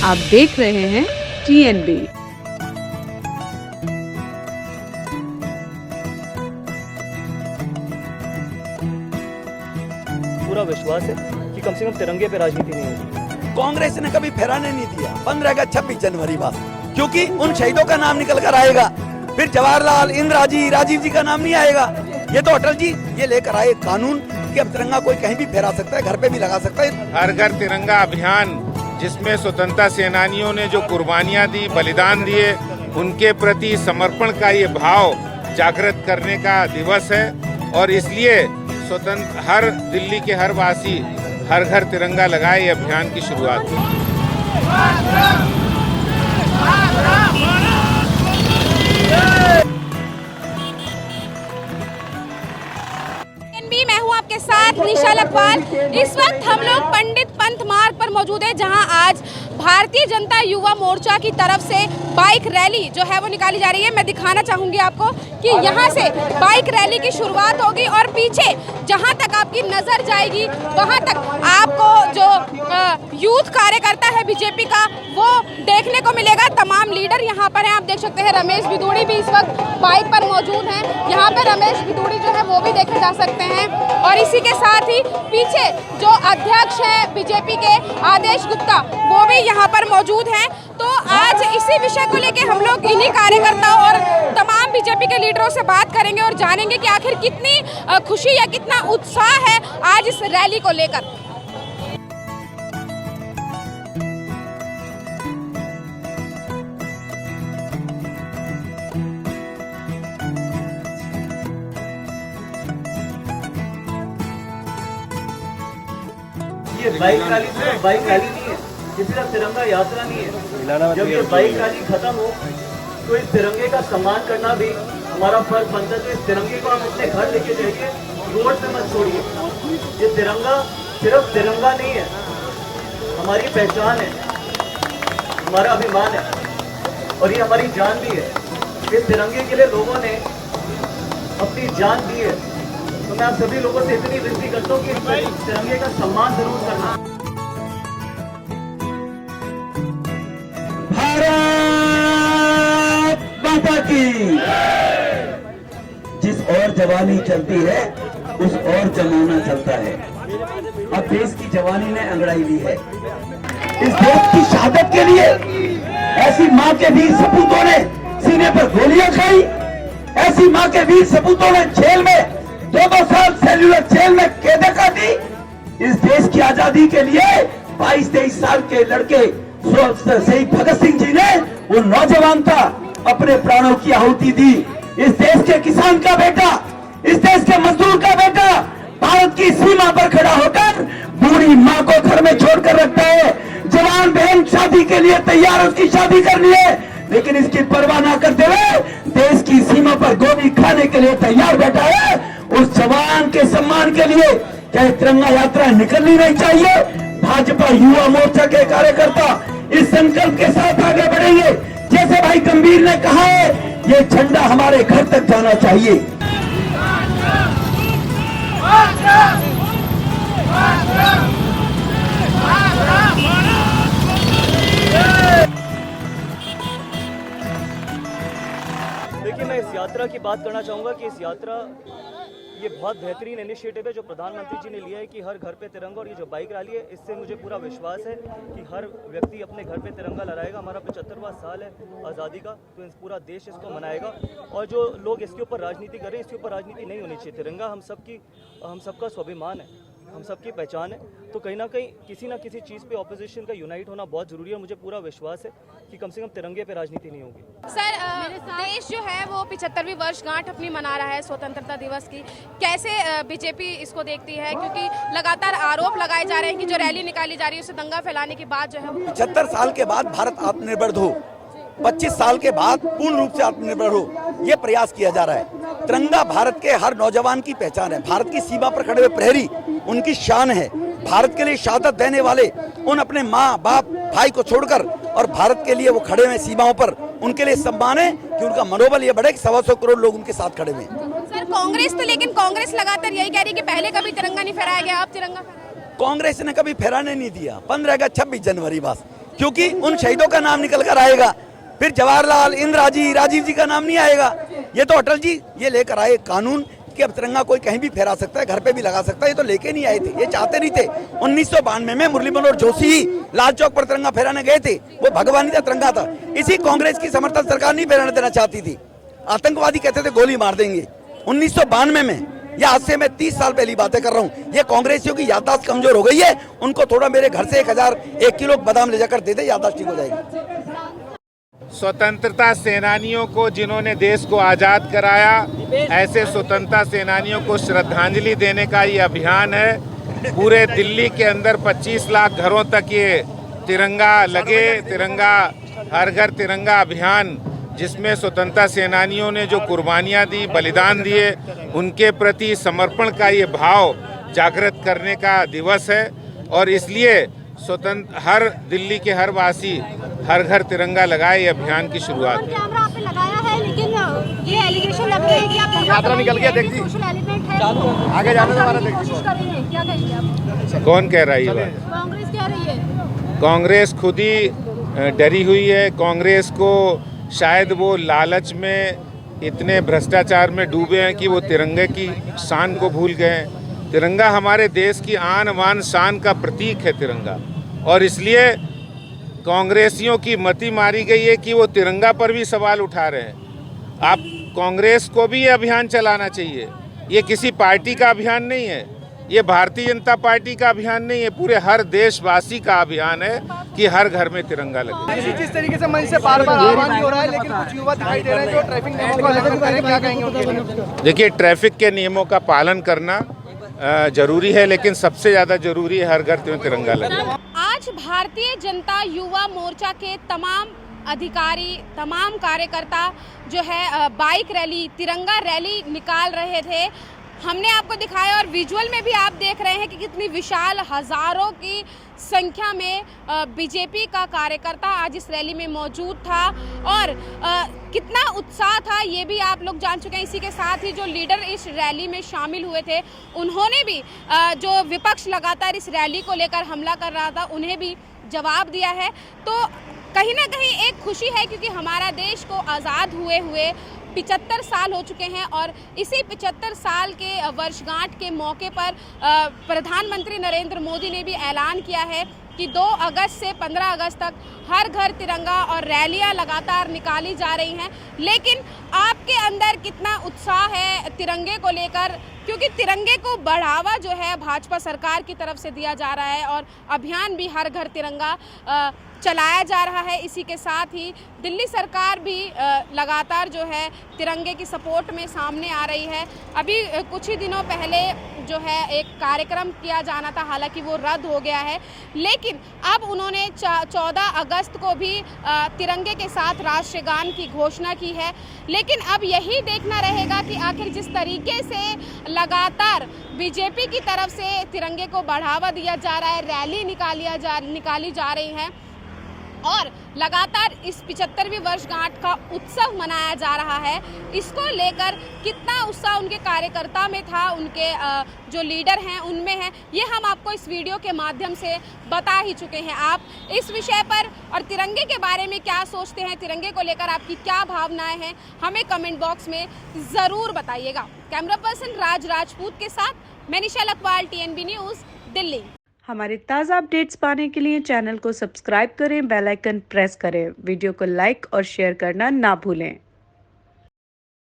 आप देख रहे हैं TNB। पूरा विश्वास है कि कम से कम तिरंगे पे राजनीति नहीं होगी। कांग्रेस ने कभी फहराने नहीं दिया 15 अगस्त 26 जनवरी बाद, क्योंकि उन शहीदों का नाम निकल कर आएगा, फिर जवाहरलाल, इंदिरा जी, राजीव जी का नाम नहीं आएगा। ये तो अटल जी ये लेकर आए कानून कि अब तिरंगा कोई कहीं भी फहरा सकता है, घर पे भी लगा सकता है। हर घर तिरंगा अभियान, जिसमें स्वतंत्रता सेनानियों ने जो कुर्बानियां दी, बलिदान दिए, उनके प्रति समर्पण का ये भाव जागृत करने का दिवस है। और इसलिए स्वतंत्र हर दिल्ली के हर वासी हर घर तिरंगा लगाए ये अभियान की शुरुआत हुई। मैं हूं आपके साथ निशा लखवाल। इस वक्त हम लोग पंडित पंत मार्ग पर मौजूद है, जहां आज भारतीय जनता युवा मोर्चा की तरफ से बाइक रैली जो है वो निकाली जा रही है। मैं दिखाना चाहूंगी आपको कि यहां से बाइक रैली की शुरुआत होगी और पीछे जहां तक आपकी नजर जाएगी वहां तक आपको जो यूथ कार्यकर्ता है बीजेपी का वो देखने को मिलेगा। तमाम लीडर यहां पर हैं, आप देख सकते हैं। रमेश बिदूड़ी भी इस वक्त बाइक पर मौजूद हैं। यहाँ पे रमेश बिदूड़ी जो है वो भी देखे जा सकते हैं। और इसी के साथ ही पीछे जो अध्यक्ष हैं बीजेपी के आदेश गुप्ता, वो भी यहाँ पर मौजूद हैं। तो आज इसी विषय को लेके हम लोग इन्हीं कार्यकर्ताओं और तमाम बीजेपी के लीडरों से बात करेंगे और जानेंगे कि आखिर कितनी खुशी या कितना उत्साह है आज इस रैली को लेकर। ये बाइक रैली नहीं है, ये सिर्फ तिरंगा यात्रा नहीं है। जब ये बाइक रैली खत्म हो तो इस तिरंगे का सम्मान करना भी हमारा फर्ज बनता है। तो इस तिरंगे को आप अपने घर लेके जाइए, रोड पे मत छोड़िए। ये तिरंगा सिर्फ तिरंगा नहीं है, हमारी पहचान है, हमारा अभिमान है और ये हमारी जान भी है। इस तिरंगे के लिए लोगों ने अपनी जान दी है। तो मैं आप सभी लोगों से इतनी विनती करता हूँ कि इस तिरंगे का सम्मान जरूर करना। भारत माता की। जिस और जवानी चलती है उस और जमाना चलता है। अब देश की जवानी ने अंगड़ाई ली है। इस देश की शहादत के लिए ऐसी माँ के वीर सपूतों ने सीने पर गोलियां खाई, ऐसी माँ के वीर सपूतों ने जेल में 2 साल सेल्यूलर जेल में कैद काटी। इस देश की आजादी के लिए 22-23 साल के लड़के शहीद भगत सिंह जी ने, वो नौजवान था, अपने प्राणों की आहुति दी। इस देश के किसान का बेटा, इस देश के मजदूर का बेटा भारत की सीमा पर खड़ा होकर बूढ़ी माँ को घर में छोड़कर रखता है। जवान बहन शादी के लिए तैयार है, उसकी शादी करनी है, लेकिन इसकी परवाह न करते हुए देश की सीमा पर गोली खाने के लिए तैयार बैठा है। उस जवान के सम्मान के लिए क्या तिरंगा यात्रा निकलनी नहीं चाहिए? भाजपा युवा मोर्चा के कार्यकर्ता इस संकल्प के साथ आगे बढ़ेंगे, जैसे भाई गंभीर ने कहा है, ये झंडा हमारे घर तक जाना चाहिए। देखिए, मैं इस यात्रा की बात करना चाहूँगा कि इस यात्रा ये बहुत बेहतरीन इनिशिएटिव है जो प्रधानमंत्री जी ने लिया है कि हर घर पे तिरंगा। और ये जो बाइक रैली है, इससे मुझे पूरा विश्वास है कि हर व्यक्ति अपने घर पे तिरंगा लहराएगा। हमारा 75वां साल है आज़ादी का, तो पूरा देश इसको मनाएगा। और जो लोग इसके ऊपर राजनीति कर रहे हैं, इसके ऊपर राजनीति नहीं होनी चाहिए। तिरंगा हम सबका स्वाभिमान है, हम सबकी पहचान है। तो कहीं ना कहीं किसी ना किसी चीज़ पे ऑपोजिशन का यूनाइट होना बहुत ज़रूरी है। मुझे पूरा विश्वास है कि कम से कम तिरंगे पे राजनीति नहीं होगी। सर, देश जो है वो 75वीं वर्षगांठ अपनी मना रहा है स्वतंत्रता दिवस की। कैसे बीजेपी इसको देखती है? क्योंकि लगातार आरोप लगाए जा रहे हैं कि जो रैली निकाली जा रही है उससे दंगा फैलाने की बात जो है। 75 साल के बाद भारत आत्मनिर्भर हो, 25 साल के बाद पूर्ण रूप से आत्मनिर्भर हो, ये प्रयास किया जा रहा है। तिरंगा भारत के हर नौजवान की पहचान है। भारत की सीमा पर खड़े हुए प्रहरी उनकी शान है। भारत के लिए शहादत देने वाले उन अपने माँ बाप भाई को छोड़कर और भारत के लिए वो खड़े हुए सीमाओं पर, उनके लिए सम्मान है कि उनका मनोबल ये बढ़े कि 125 करोड़ लोग उनके साथ खड़े हुए। सर, कांग्रेस तो लेकिन कांग्रेस लगातार यही कह रही है कि पहले कभी तिरंगा नहीं फहराया गया, अब तिरंगा कांग्रेस ने कभी फहराने नहीं दिया 15 अगस्त 26 जनवरी बस। क्योंकि उन शहीदों का नाम निकल कर आएगा। फिर जवाहरलाल, इंदिरा जी, राजीव जी का नाम नहीं आएगा। ये तो अटल जी ये लेकर आए कानून कि अब तिरंगा कोई कहीं भी फहरा सकता है, घर पे भी लगा सकता है। ये तो लेके नहीं आए थे, ये चाहते नहीं थे। 1992 में मुरली मनोहर जोशी ही लाल चौक पर तिरंगा फहराने गए थे। वो भगवानी का तिरंगा था। इसी कांग्रेस की समर्थन सरकार नहीं फहराने देना चाहती थी। आतंकवादी कहते थे गोली मार देंगे। 1992 में, या आज से मैं 30 साल पहली बातें कर रहा हूँ। ये कांग्रेसियों की याददाश्त कमजोर हो गई है। उनको थोड़ा मेरे घर से 1 किलो बादाम ले जाकर दे दे, याददाश्त ठीक हो जाएगी। स्वतंत्रता सेनानियों को जिन्होंने देश को आज़ाद कराया, ऐसे स्वतंत्रता सेनानियों को श्रद्धांजलि देने का ये अभियान है। पूरे दिल्ली के अंदर 25 लाख घरों तक ये तिरंगा लगे, तिरंगा हर घर तिरंगा अभियान, जिसमें स्वतंत्रता सेनानियों ने जो कुर्बानियां दी, बलिदान दिए, उनके प्रति समर्पण का ये भाव जागृत करने का दिवस है। और इसलिए स्वतंत्र हर दिल्ली के हर वासी हर घर तिरंगा लगाए, ये अभियान की शुरुआत है। कैमरा आप पे लगाया है, लेकिन ये एलिगेशन लग रहा है कि आप यात्रा निकल गया, देखिए सोशल एलिमेंट है, आगे जाने दो, कोशिश कर रही है। क्या कहेंगे आप? कौन कह रहा है ये बात? कांग्रेस कह रही है। कांग्रेस खुद ही डरी हुई है। कांग्रेस को शायद वो लालच में इतने भ्रष्टाचार में डूबे हैं कि वो तिरंगे की शान को भूल गए हैं। तिरंगा हमारे देश की आन बान शान का प्रतीक है तिरंगा, और इसलिए कांग्रेसियों की मति मारी गई है कि वो तिरंगा पर भी सवाल उठा रहे हैं। आप कांग्रेस को भी ये अभियान चलाना चाहिए। ये किसी पार्टी का अभियान नहीं है, ये भारतीय जनता पार्टी का अभियान नहीं है, पूरे हर देशवासी का अभियान है कि हर घर में तिरंगा लगे। जिस तरीके से मंच से बार-बार आह्वान भी हो रहा है, लेकिन कुछ युवा दिखाई दे रहे हैं जो ट्रैफिक नियमों का उल्लंघन कर रहे हैं, क्या कहेंगे उनके लिए? देखिए, ट्रैफिक के नियमों का पालन करना जरूरी है, लेकिन सबसे ज़्यादा जरूरी है हर घर में तिरंगा लगे। आज भारतीय जनता युवा मोर्चा के तमाम अधिकारी, तमाम कार्यकर्ता जो है बाइक रैली, तिरंगा रैली निकाल रहे थे। हमने आपको दिखाया और विजुअल में भी आप देख रहे हैं कि कितनी विशाल हजारों की संख्या में बीजेपी का कार्यकर्ता आज इस रैली में मौजूद था और कितना उत्साह था ये भी आप लोग जान चुके हैं। इसी के साथ ही जो लीडर इस रैली में शामिल हुए थे, उन्होंने भी जो विपक्ष लगातार इस रैली को लेकर हमला कर रहा था, उन्हें भी जवाब दिया है। तो कहीं ना कहीं एक खुशी है, क्योंकि हमारा देश को आज़ाद हुए 75 साल हो चुके हैं और इसी 75 साल के वर्षगांठ के मौके पर प्रधानमंत्री नरेंद्र मोदी ने भी ऐलान किया है कि 2 अगस्त से 15 अगस्त तक हर घर तिरंगा और रैलियां लगातार निकाली जा रही हैं। लेकिन आपके अंदर कितना उत्साह है तिरंगे को लेकर, क्योंकि तिरंगे को बढ़ावा जो है भाजपा सरकार की तरफ से दिया जा रहा है और अभियान भी हर घर तिरंगा चलाया जा रहा है। इसी के साथ ही दिल्ली सरकार भी लगातार जो है तिरंगे की सपोर्ट में सामने आ रही है। अभी कुछ ही दिनों पहले जो है एक कार्यक्रम किया जाना था, हालांकि वो रद्द हो गया है, लेकिन अब उन्होंने 14 अगस्त को भी तिरंगे के साथ राष्ट्रगान की घोषणा की है। लेकिन अब यही देखना रहेगा कि आखिर जिस तरीके से लगातार बीजेपी की तरफ से तिरंगे को बढ़ावा दिया जा रहा है, रैली निकाली जा रही है और लगातार इस 75वीं वर्षगांठ का उत्सव मनाया जा रहा है, इसको लेकर कितना उत्साह उनके कार्यकर्ता में था, उनके जो लीडर हैं उनमें है, ये हम आपको इस वीडियो के माध्यम से बता ही चुके हैं। आप इस विषय पर और तिरंगे के बारे में क्या सोचते हैं, तिरंगे को लेकर आपकी क्या भावनाएं हैं, हमें कमेंट बॉक्स में ज़रूर बताइएगा। कैमरा पर्सन राज राजपूत के साथ मैं निशा लखवाल, TNB न्यूज़, दिल्ली। हमारे ताज़ा अपडेट्स पाने के लिए चैनल को सब्सक्राइब करें, बेल आइकन प्रेस करें, वीडियो को लाइक और शेयर करना ना भूलें।